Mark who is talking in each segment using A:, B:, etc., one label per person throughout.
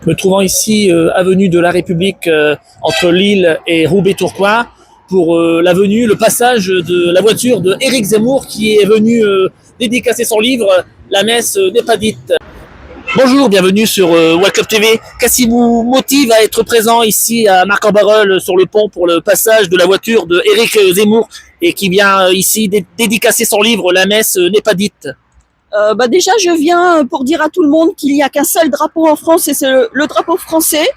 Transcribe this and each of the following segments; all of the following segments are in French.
A: Me trouvant ici, avenue de la République, entre Lille et Roubaix-Tourcoing, pour le passage de la voiture de Éric Zemmour qui est venu dédicacer son livre La messe n'est pas dite. Bonjour, bienvenue sur Welcome TV. Qu'est-ce qui vous motive à être présent ici à Marc-en-Barœul sur le pont pour le passage de la voiture de Éric Zemmour et qui vient ici dédicacer son livre La messe n'est pas dite?
B: Déjà, je viens pour dire à tout le monde qu'il n'y a qu'un seul drapeau en France et c'est le drapeau français.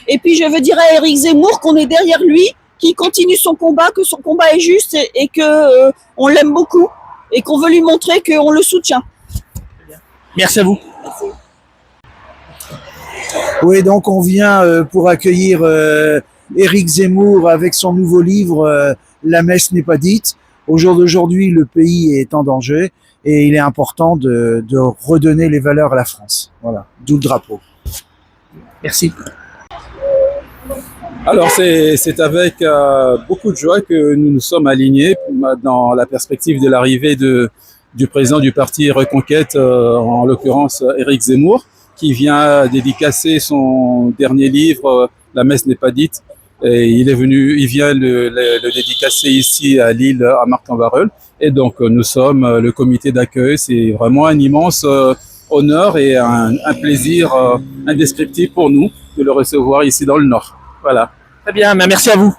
B: Et puis, je veux dire à Éric Zemmour qu'on est derrière lui, qu'il continue son combat, que son combat est juste et que on l'aime beaucoup et qu'on veut lui montrer qu'on le soutient.
A: Merci à vous.
B: Merci.
C: Oui, donc on vient pour accueillir Éric Zemmour avec son nouveau livre La messe n'est pas dite. Au jour d'aujourd'hui, le pays est en danger et il est important de redonner les valeurs à la France. Voilà, d'où le drapeau.
A: Merci.
D: Alors c'est avec beaucoup de joie que nous nous sommes alignés dans la perspective de l'arrivée du président du parti Reconquête, en l'occurrence Éric Zemmour, qui vient dédicacer son dernier livre, La messe n'est pas dite. Et il vient le dédicacer ici à Lille, à Marc-en-Barœul. Et donc nous sommes le comité d'accueil. C'est vraiment un immense honneur et un plaisir indescriptible pour nous de le recevoir ici dans le Nord. Voilà.
A: Très bien, merci à vous.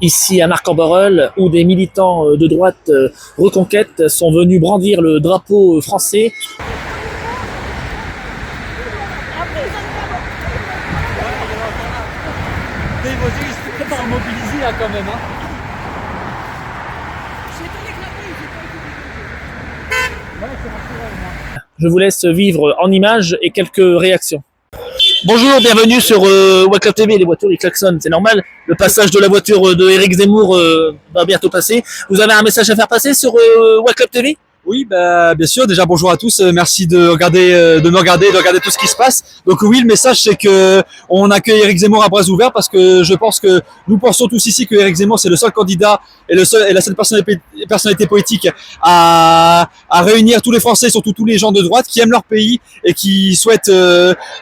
A: Ici à Marc-en-Barœul, où des militants de droite Reconquête sont venus brandir le drapeau français.
E: Quand même, hein.
A: Je vous laisse vivre en images et quelques réactions. Bonjour, bienvenue sur Welcome TV. Les voitures ils klaxonnent, c'est normal. Le passage de la voiture de Éric Zemmour va bientôt passer. Vous avez un message à faire passer sur Welcome TV?
E: Oui, bien sûr. Déjà, bonjour à tous. Merci de me regarder, de regarder tout ce qui se passe. Donc oui, le message, c'est que on accueille Éric Zemmour à bras ouverts parce que je pense que nous pensons tous ici que Éric Zemmour, c'est le seul candidat et la seule personnalité politique à réunir tous les Français, surtout tous les gens de droite qui aiment leur pays et qui souhaitent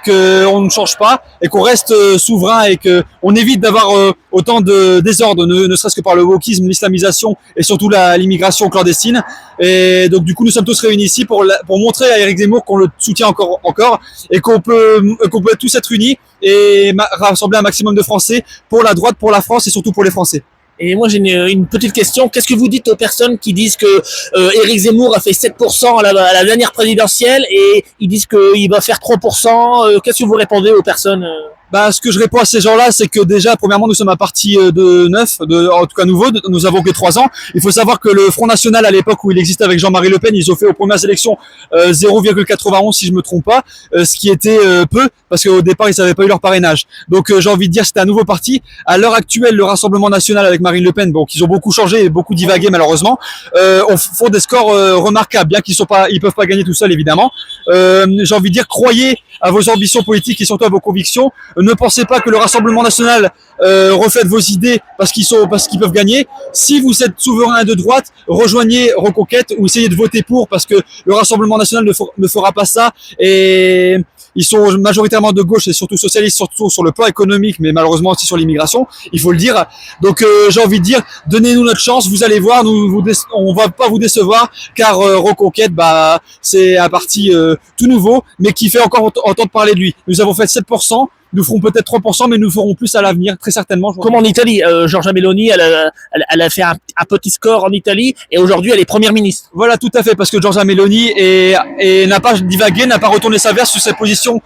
E: qu'on ne change pas et qu'on reste souverain et qu'on évite d'avoir autant de désordre, ne serait-ce que par le wokisme, l'islamisation et surtout l'immigration clandestine. Et donc du coup nous sommes tous réunis ici pour montrer à Éric Zemmour qu'on le soutient encore et qu'on peut tous être unis et rassembler un maximum de Français pour la droite, pour la France et surtout pour les Français.
A: Et moi j'ai une petite question. Qu'est-ce que vous dites aux personnes qui disent que Éric Zemmour a fait 7% à la dernière présidentielle et ils disent qu'il va faire 3%? Qu'est-ce que vous répondez aux personnes?
E: Ce que je réponds à ces gens-là, c'est que déjà, premièrement, nous sommes un parti de neuf, en tout cas nouveau, nous avons que 3 ans. Il faut savoir que le Front National, à l'époque où il existait avec Jean-Marie Le Pen, ils ont fait aux premières élections 0,91 si je me trompe pas, ce qui était peu, parce qu'au départ, ils n'avaient pas eu leur parrainage. Donc j'ai envie de dire, c'était un nouveau parti. À l'heure actuelle, le Rassemblement National avec Marine Le Pen, bon, ils ont beaucoup changé et beaucoup divagué malheureusement, font des scores remarquables, bien ils peuvent pas gagner tout seuls évidemment. J'ai envie de dire, croyez à vos ambitions politiques et surtout à vos convictions. Ne pensez pas que le Rassemblement National reflète vos idées parce qu'ils peuvent gagner. Si vous êtes souverain de droite, rejoignez Reconquête ou essayez de voter pour parce que le Rassemblement National ne fera pas ça. Et ils sont majoritairement de gauche et surtout socialistes, surtout sur le plan économique, mais malheureusement aussi sur l'immigration, il faut le dire. Donc j'ai envie de dire, donnez-nous notre chance, vous allez voir, on va pas vous décevoir, car Reconquête, c'est un parti tout nouveau, mais qui fait encore entendre parler de lui. Nous avons fait 7%, nous ferons peut-être 3%, mais nous ferons plus à l'avenir, très certainement.
A: Comme en Italie, Giorgia Meloni, elle a fait un petit score en Italie et aujourd'hui elle est première ministre.
E: Voilà, tout à fait, parce que Giorgia Meloni n'a pas divagué, n'a pas retourné sa veste sur ses positions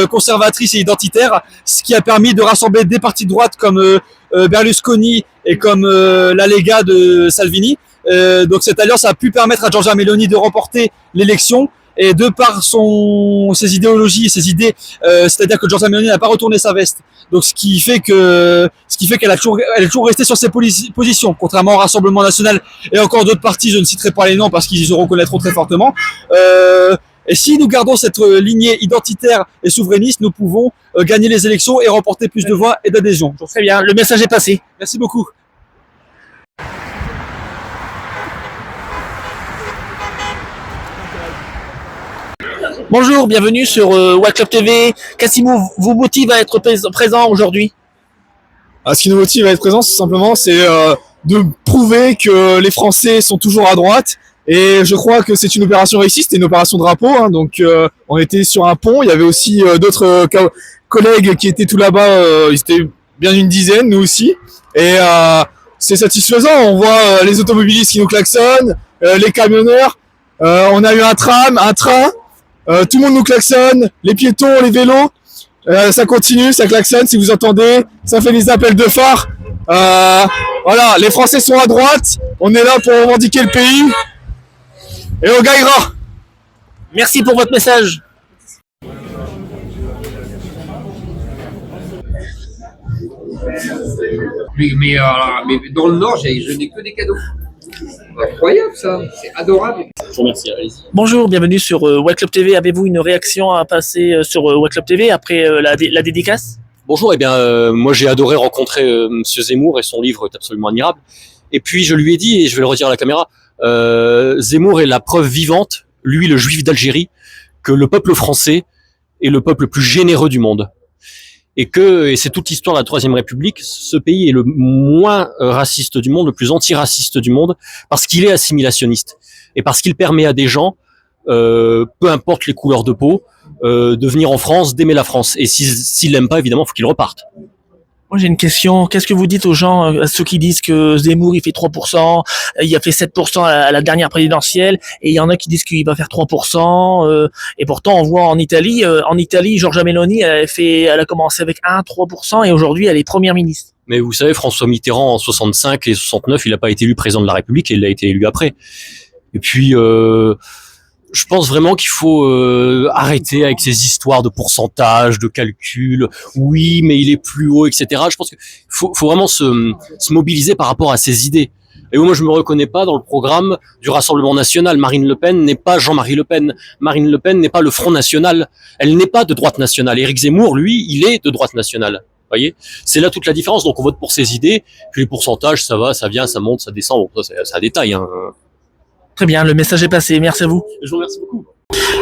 E: conservatrices et identitaires, ce qui a permis de rassembler des partis de droite comme Berlusconi et comme la Lega de Salvini. Donc cette alliance a pu permettre à Giorgia Meloni de remporter l'élection. Et de par ses idéologies et ses idées, c'est-à-dire que Giorgia Meloni n'a pas retourné sa veste. Donc ce qui fait qu'elle est toujours restée sur ses positions, contrairement au Rassemblement National et encore d'autres partis, je ne citerai pas les noms parce qu'ils se reconnaîtront très fortement. Et si nous gardons cette lignée identitaire et souverainiste, nous pouvons gagner les élections et remporter plus de voix et d'adhésion.
A: Très bien, le message est passé.
E: Merci beaucoup.
A: Bonjour, bienvenue sur Watt Club TV. Qu'est-ce qui vous motive à être présent aujourd'hui?
E: Ce qui nous motive à être présent, simplement, c'est de prouver que les Français sont toujours à droite. Et je crois que c'est une opération réussie, c'était une opération drapeau. Hein, donc on était sur un pont, il y avait aussi d'autres collègues qui étaient tout là-bas, ils étaient bien une dizaine, nous aussi. Et c'est satisfaisant, on voit les automobilistes qui nous klaxonnent, les camionneurs, on a eu un tram, un train, tout le monde nous klaxonne, les piétons, les vélos, ça continue, ça klaxonne si vous entendez, ça fait des appels de phare. Voilà, les Français sont à droite, on est là pour revendiquer le pays. Et on gagnera.
A: Merci pour votre message.
F: Mais dans le Nord, je n'ai que des cadeaux. Incroyable ça, c'est adorable.
G: Je vous remercie, allez-y.
A: Bonjour, bienvenue sur Watt Club TV. Avez-vous une réaction à passer sur Watt Club TV après la dédicace?
G: Bonjour, moi j'ai adoré rencontrer Monsieur Zemmour et son livre est absolument admirable. Et puis je lui ai dit, et je vais le redire à la caméra, Zemmour est la preuve vivante, lui le juif d'Algérie, que le peuple français est le peuple le plus généreux du monde. Et c'est toute l'histoire de la Troisième République, ce pays est le moins raciste du monde, le plus antiraciste du monde, parce qu'il est assimilationniste. Et parce qu'il permet à des gens, peu importe les couleurs de peau, de venir en France, d'aimer la France. Et s'ils l'aiment pas, évidemment, il faut qu'ils repartent.
A: Moi j'ai une question, qu'est-ce que vous dites aux gens, à ceux qui disent que Zemmour il fait 3%, il a fait 7% à la dernière présidentielle, et il y en a qui disent qu'il va faire 3%, et pourtant on voit en Italie, Giorgia Meloni elle a commencé avec 1-3%, et aujourd'hui elle est première ministre.
G: Mais vous savez, François Mitterrand en 65 et 69, il n'a pas été élu président de la République, et il a été élu après. Et puis je pense vraiment qu'il faut arrêter avec ces histoires de pourcentage, de calcul. Oui, mais il est plus haut, etc. Je pense qu'il faut vraiment se mobiliser par rapport à ces idées. Et moi, je me reconnais pas dans le programme du Rassemblement national. Marine Le Pen n'est pas Jean-Marie Le Pen. Marine Le Pen n'est pas le Front national. Elle n'est pas de droite nationale. Éric Zemmour, lui, il est de droite nationale. Voyez, c'est là toute la différence. Donc on vote pour ses idées. Puis les pourcentages, ça va, ça vient, ça monte, ça descend. Bon, ça, c'est un détail. Hein.
A: Très bien, le message est passé. Merci à vous.
G: Je vous remercie beaucoup.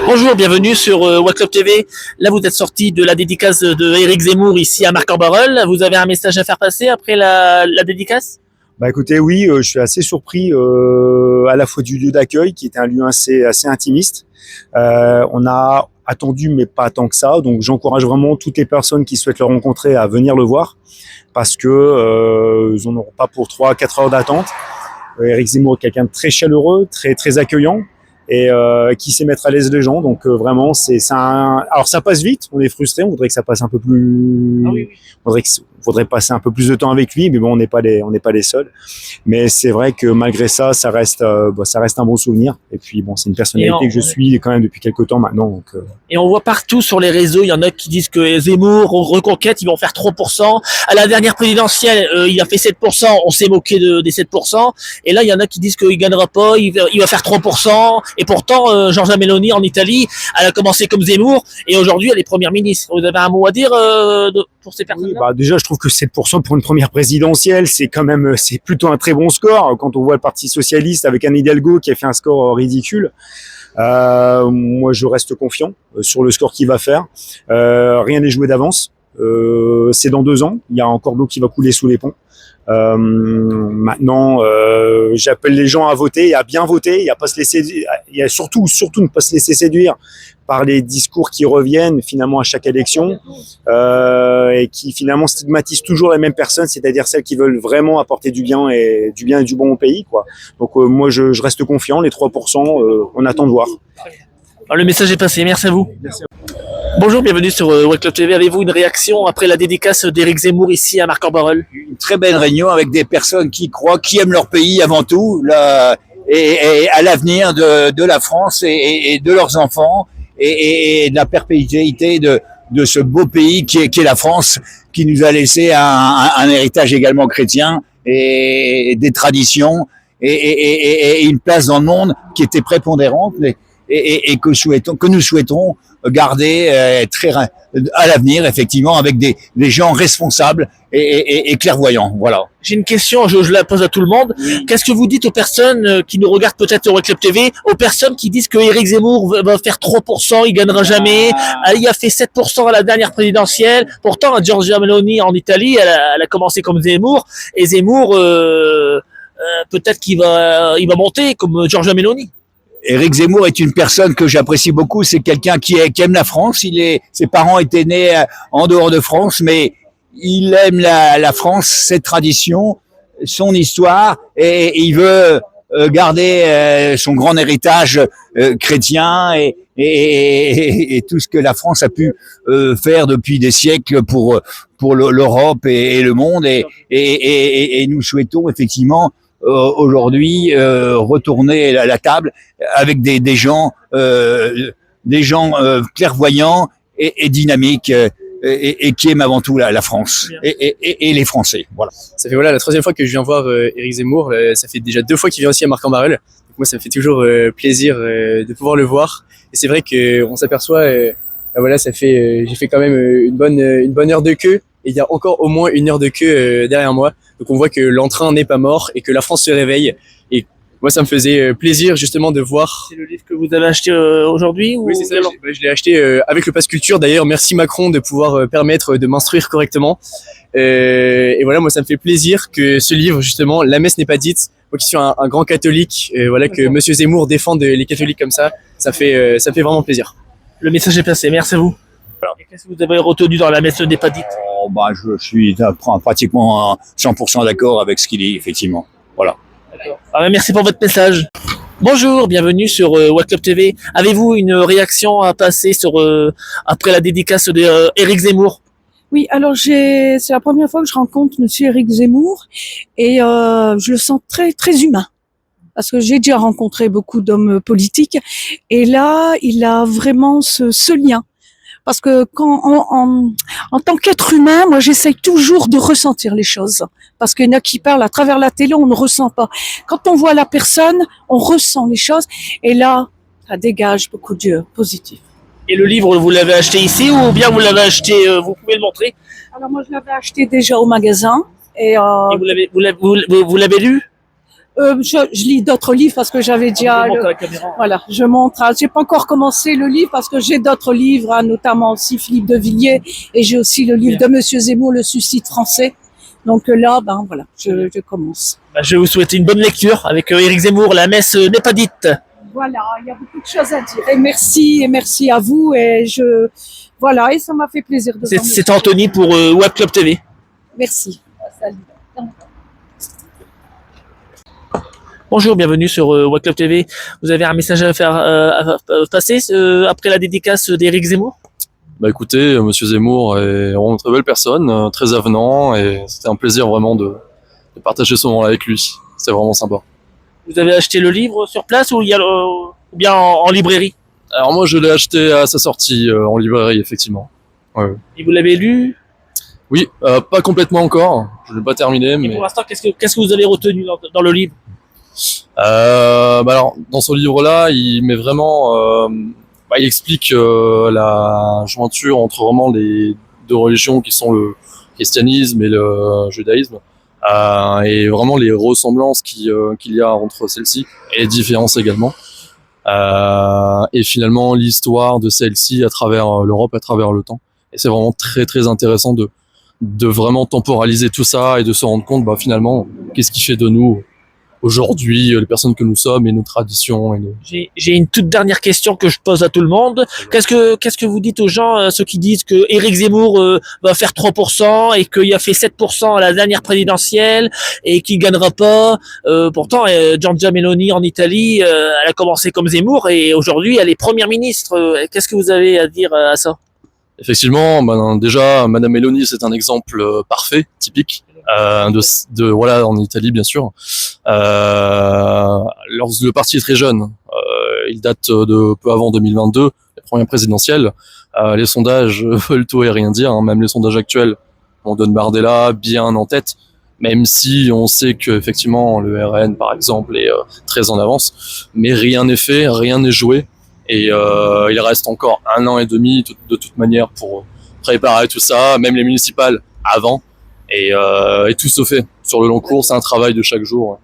A: Bonjour, bienvenue sur Watt Club TV. Là, vous êtes sorti de la dédicace de Éric Zemmour ici à Marc-en-Barœul. Vous avez un message à faire passer après la dédicace?
H: Bah écoutez, oui, je suis assez surpris à la fois du lieu d'accueil qui était un lieu assez intimiste. On a attendu, mais pas tant que ça. Donc j'encourage vraiment toutes les personnes qui souhaitent le rencontrer à venir le voir parce que ils n'en auront pas pour 3-4 heures d'attente. Éric Zemmour est quelqu'un de très chaleureux, très accueillant et qui sait mettre à l'aise les gens. Donc vraiment, alors ça passe vite. On est frustré. On voudrait que ça passe un peu plus.
A: Ah oui.
H: On voudrait passer un peu plus de temps avec lui, mais bon, on n'est pas les seuls. Mais c'est vrai que malgré ça, ça reste un bon souvenir. Et puis bon, c'est une personnalité que je suis quand même depuis quelques temps maintenant. Donc,
A: Et on voit partout sur les réseaux, il y en a qui disent que Zemmour, Reconquête, ils vont faire 3%. À la dernière présidentielle, il a fait 7%, on s'est moqué des 7%. Et là, il y en a qui disent qu'il gagnera pas, il va faire 3%. Et pourtant, Giorgia Meloni en Italie, elle a commencé comme Zemmour, et aujourd'hui, elle est première ministre. Vous avez un mot à dire pour ces personnes-là?
H: oui, bah déjà, je trouve que 7% pour une première présidentielle, c'est plutôt un très bon score. Quand on voit le Parti socialiste avec Anne Hidalgo qui a fait un score ridicule, moi, je reste confiant sur le score qu'il va faire. Rien n'est joué d'avance. C'est dans 2 ans. Il y a encore d'eau qui va couler sous les ponts. Maintenant, j'appelle les gens à voter et à bien voter, et à pas se laisser, et à surtout ne pas se laisser séduire par les discours qui reviennent finalement à chaque élection et qui finalement stigmatisent toujours les mêmes personnes, c'est-à-dire celles qui veulent vraiment apporter du bien et du bon au pays, quoi. Donc moi, je reste confiant. Les 3%, on attend de voir.
A: Le message est passé. Merci à vous.
H: Merci.
A: Bonjour, bienvenue sur Watt Club TV. Avez-vous une réaction après la dédicace d'Éric Zemmour ici à Marc-en-Barœul?
I: Une très belle réunion avec des personnes qui croient, qui aiment leur pays avant tout, et à l'avenir de la France et de leurs enfants et de la perpétuité de ce beau pays qui est la France, qui nous a laissé un héritage également chrétien et des traditions et une place dans le monde qui était prépondérante. et que nous souhaitons garder à l'avenir, effectivement, avec des gens responsables et clairvoyants. Voilà.
A: J'ai une question, je la pose à tout le monde. Qu'est-ce que vous dites aux personnes qui nous regardent peut-être sur Web TV, aux personnes qui disent que Éric Zemmour va faire 3%, il gagnera jamais, il a fait 7% à la dernière présidentielle. Pourtant, Giorgia Meloni en Italie, elle a commencé comme Zemmour, et Zemmour, peut-être qu'il va monter comme Giorgia Meloni.
I: Éric Zemmour est une personne que j'apprécie beaucoup. C'est quelqu'un qui aime la France. Ses parents étaient nés en dehors de France, mais il aime la France, ses traditions, son histoire, et il veut garder son grand héritage chrétien et tout ce que la France a pu faire depuis des siècles pour l'Europe et le monde. Et nous souhaitons effectivement aujourd'hui retourner à la table avec des gens clairvoyants et dynamiques et qui aiment avant tout la France et les Français. Voilà.
J: Ça fait la troisième fois que je viens voir Éric Zemmour. Ça fait déjà 2 fois qu'il vient aussi à Marc-en-Barœul. Donc moi, ça me fait toujours plaisir de pouvoir le voir. Et c'est vrai qu'on s'aperçoit, ça fait, j'ai fait quand même une bonne heure de queue. Et il y a encore au moins 1 heure de queue derrière moi. Donc on voit que l'entrain n'est pas mort et que la France se réveille. Et moi, ça me faisait plaisir justement de voir.
A: C'est le livre que vous avez acheté aujourd'hui ou...
J: Oui, c'est ça. Je l'ai acheté avec le Pass Culture. D'ailleurs, merci Macron de pouvoir permettre de m'instruire correctement. Et voilà, moi, ça me fait plaisir que ce livre, justement, La messe n'est pas dite. Moi qui suis un grand catholique, que Monsieur Zemmour défende les catholiques comme ça fait vraiment plaisir.
A: Le message est passé. Merci à vous. Et qu'est-ce que vous avez retenu dans La messe n'est pas dite?
I: Je suis pratiquement 100% d'accord avec ce qu'il dit, effectivement. Voilà.
A: Merci pour votre message. Bonjour, bienvenue sur Watt Club TV. Avez-vous une réaction à passer après la dédicace d'Éric Zemmour?
B: Oui, alors c'est la première fois que je rencontre Monsieur Éric Zemmour et je le sens très très humain. Parce que j'ai déjà rencontré beaucoup d'hommes politiques et là, il a vraiment ce lien. Parce que en tant qu'être humain, moi j'essaye toujours de ressentir les choses. Parce qu'il y en a qui parlent à travers la télé, on ne ressent pas. Quand on voit la personne, on ressent les choses. Et là, ça dégage beaucoup de positif.
A: Et le livre, vous l'avez acheté ici ou bien vous l'avez acheté, vous pouvez le montrer?
B: Alors moi je l'avais acheté déjà au magasin. Et
A: vous l'avez lu?
B: Je lis d'autres livres parce que j'avais déjà. Voilà, je montre. J'ai pas encore commencé le livre parce que j'ai d'autres livres, notamment aussi Philippe de Villiers, et j'ai aussi le livre de Monsieur Zemmour, Le Suicide français. Donc là, je commence.
A: Je vais vous souhaiter une bonne lecture avec Éric Zemmour. La messe n'est pas dite.
B: Voilà, il y a beaucoup de choses à dire. Et merci à vous. Et et ça m'a fait plaisir de.
A: C'est Anthony pour Web Club TV.
B: Merci. Salut.
A: Bonjour, bienvenue sur Watt Club TV. Vous avez un message à faire passer après la dédicace d'Éric Zemmour?
K: Écoutez, Monsieur Zemmour est vraiment une très belle personne, très avenant, et c'était un plaisir vraiment de partager ce moment-là avec lui. C'était vraiment sympa.
A: Vous avez acheté le livre sur place ou bien en librairie?
K: Alors moi, je l'ai acheté à sa sortie en librairie, effectivement. Ouais.
A: Et vous l'avez lu?
K: Oui, pas complètement encore. Je l'ai pas terminé, mais.
A: Pour l'instant, qu'est-ce que vous avez retenu dans le livre?
K: Alors, dans ce livre-là, il met vraiment, il explique la jointure entre vraiment les 2 religions qui sont le christianisme et le judaïsme, et vraiment les ressemblances qu'il y a entre celles-ci et les différences également. Et finalement, l'histoire de celle-ci à travers l'Europe, à travers le temps. Et c'est vraiment très très intéressant de vraiment temporaliser tout ça et de se rendre compte, finalement, qu'est-ce qui fait de nous aujourd'hui les personnes que nous sommes et nos traditions.
A: J'ai une toute dernière question que je pose à tout le monde. Qu'est-ce que vous dites aux gens, ceux qui disent que Éric Zemmour va faire 3% et qu'il a fait 7% à la dernière présidentielle et qu'il gagnera pas? Pourtant, Giorgia Meloni en Italie, elle a commencé comme Zemmour et aujourd'hui elle est première ministre. Qu'est-ce que vous avez à dire à ça?
K: Effectivement, déjà, Madame Meloni, c'est un exemple parfait, typique. En Italie, bien sûr. Le parti est très jeune. Il date de peu avant 2022, la première présidentielle. Les sondages veulent tout et rien dire. Même les sondages actuels, on donne Bardella bien en tête, même si on sait que effectivement le RN, par exemple, est très en avance. Mais rien n'est fait, rien n'est joué. Et il reste encore 1 an et demi de toute manière pour préparer tout ça, même les municipales avant. Et tout se fait sur le long cours, c'est un travail de chaque jour.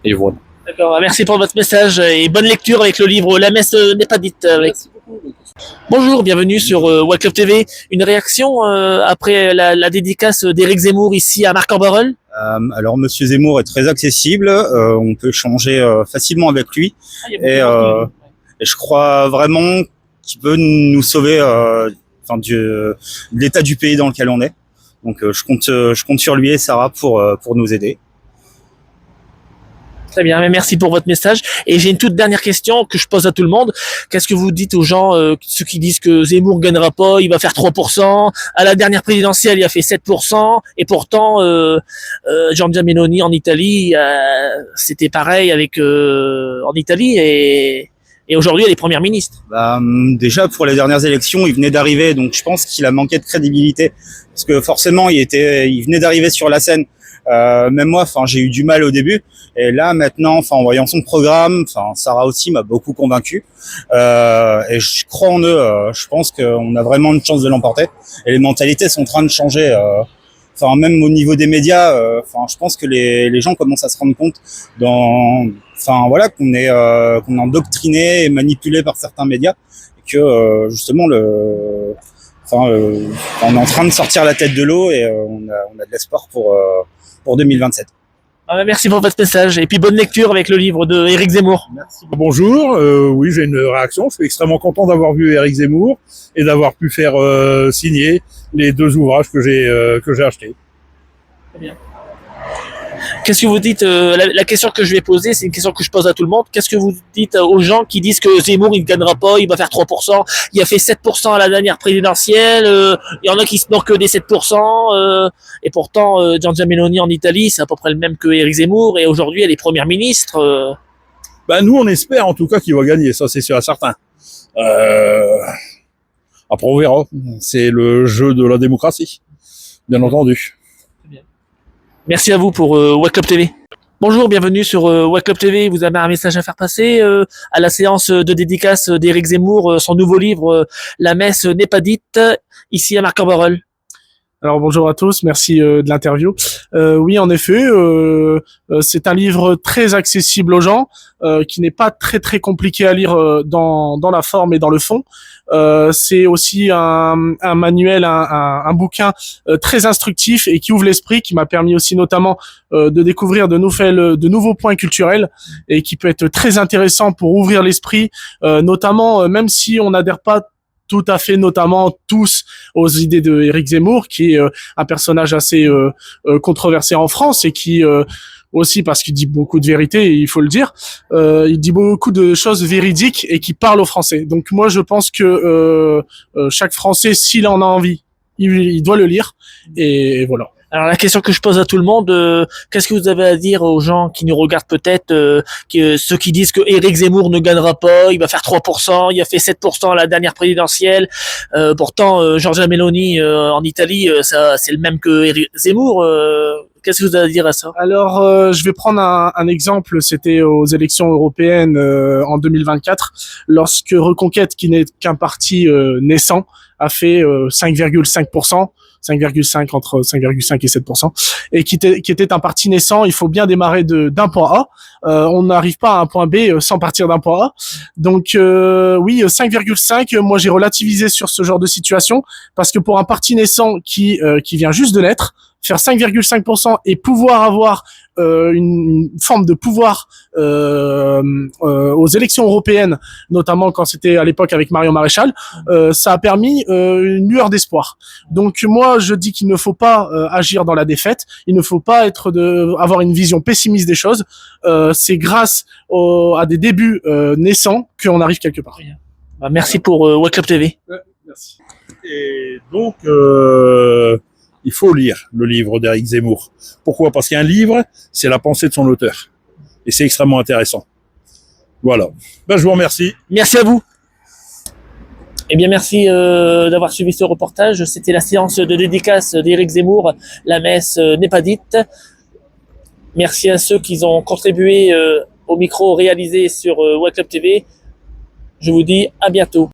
K: Et voilà.
A: D'accord, merci pour votre message et bonne lecture avec le livre La messe n'est pas dite. Bonjour, bienvenue sur White Club TV. Une réaction après la dédicace d'Éric Zemmour ici à Marc-en-Barœul?
L: Alors Monsieur Zemmour est très accessible, on peut changer facilement avec lui et je crois vraiment qu'il peut nous sauver de l'état du pays dans lequel on est. Donc je compte sur lui et Sarah pour nous aider.
A: Très bien, merci pour votre message. Et j'ai une toute dernière question que je pose à tout le monde. Qu'est-ce que vous dites aux gens, ceux qui disent que Zemmour gagnera pas, il va faire 3%, à la dernière présidentielle il a fait 7%, et pourtant Giorgia Meloni en Italie, c'était pareil avec en Italie, et aujourd'hui elle est première ministre.
L: Déjà pour les dernières élections, il venait d'arriver, donc je pense qu'il a manqué de crédibilité, parce que forcément il venait d'arriver sur la scène. Même moi, j'ai eu du mal au début, et là maintenant, en voyant son programme, Sarah aussi m'a beaucoup convaincu, et je crois en eux. Je pense qu'on a vraiment une chance de l'emporter, et les mentalités sont en train de changer. Même au niveau des médias, je pense que les gens commencent à se rendre compte qu'on est endoctriné et manipulé par certains médias, et que justement on est en train de sortir la tête de l'eau, et on a de l'espoir pour 2027.
A: Merci pour votre message et puis bonne lecture avec le livre de Éric Zemmour.
M: Merci. Bonjour, oui j'ai une réaction, je suis extrêmement content d'avoir vu Éric Zemmour et d'avoir pu faire signer les 2 ouvrages que j'ai achetés.
A: Très bien. Qu'est-ce que vous dites, la question que je vais poser, c'est une question que je pose à tout le monde. Qu'est-ce que vous dites aux gens qui disent que Zemmour, il ne gagnera pas, il va faire 3%, il a fait 7% à la dernière présidentielle, il y en a qui se moquent que des 7%, et pourtant, Giorgia Meloni en Italie, c'est à peu près le même que Éric Zemmour, et aujourd'hui, elle est première ministre.
M: Nous, on espère en tout cas qu'il va gagner, ça c'est sûr et certain. Après, on verra. C'est le jeu de la démocratie, bien entendu.
A: Merci à vous pour White Club TV. Bonjour, bienvenue sur White Club TV. Vous avez un message à faire passer à la séance de dédicace d'Éric Zemmour, son nouveau livre La messe n'est pas dite, ici à Marc-en-Barœul.
N: Alors bonjour à tous, merci de l'interview. Oui, en effet, c'est un livre très accessible aux gens, qui n'est pas très très compliqué à lire dans la forme et dans le fond. C'est aussi un manuel, un bouquin très instructif et qui ouvre l'esprit, qui m'a permis aussi notamment de découvrir de nouveaux points culturels et qui peut être très intéressant pour ouvrir l'esprit, notamment même si on n'adhère pas tout à fait, notamment tous, aux idées de Éric Zemmour, qui est un personnage assez controversé en France et qui aussi, parce qu'il dit beaucoup de vérités, il faut le dire, il dit beaucoup de choses véridiques et qui parlent aux Français. Donc moi, je pense que chaque Français, s'il en a envie, il doit le lire, et voilà.
A: Alors la question que je pose à tout le monde, qu'est-ce que vous avez à dire aux gens qui nous regardent peut-être, ceux qui disent que Éric Zemmour ne gagnera pas, il va faire 3%, il a fait 7% à la dernière présidentielle, pourtant Giorgia Meloni en Italie, ça c'est le même que Éric Zemmour. Qu'est-ce que vous avez à dire à ça?
N: Alors, je vais prendre un exemple. C'était aux élections européennes en 2024, lorsque Reconquête, qui n'est qu'un parti naissant, a fait 5,5%. 5,5 entre 5,5 et 7%, et qui était un parti naissant. Il faut bien démarrer d'un point A. On n'arrive pas à un point B sans partir d'un point A. Donc oui, 5,5. Moi, j'ai relativisé sur ce genre de situation parce que pour un parti naissant qui vient juste de naître, faire 5,5% et pouvoir avoir une forme de pouvoir aux élections européennes, notamment quand c'était à l'époque avec Marion Maréchal, ça a permis une lueur d'espoir. Donc moi, je dis qu'il ne faut pas agir dans la défaite, il ne faut pas avoir une vision pessimiste des choses. C'est grâce à des débuts naissants qu'on arrive quelque part.
A: Merci pour White Club TV.
M: Merci. Et donc, il faut lire le livre d'Éric Zemmour. Pourquoi? Parce qu'un livre, c'est la pensée de son auteur. Et c'est extrêmement intéressant. Voilà. Je vous remercie.
A: Merci à vous. Eh bien, merci d'avoir suivi ce reportage. C'était la séance de dédicace d'Éric Zemmour. La messe n'est pas dite. Merci à ceux qui ont contribué au micro réalisé sur White Club TV. Je vous dis à bientôt.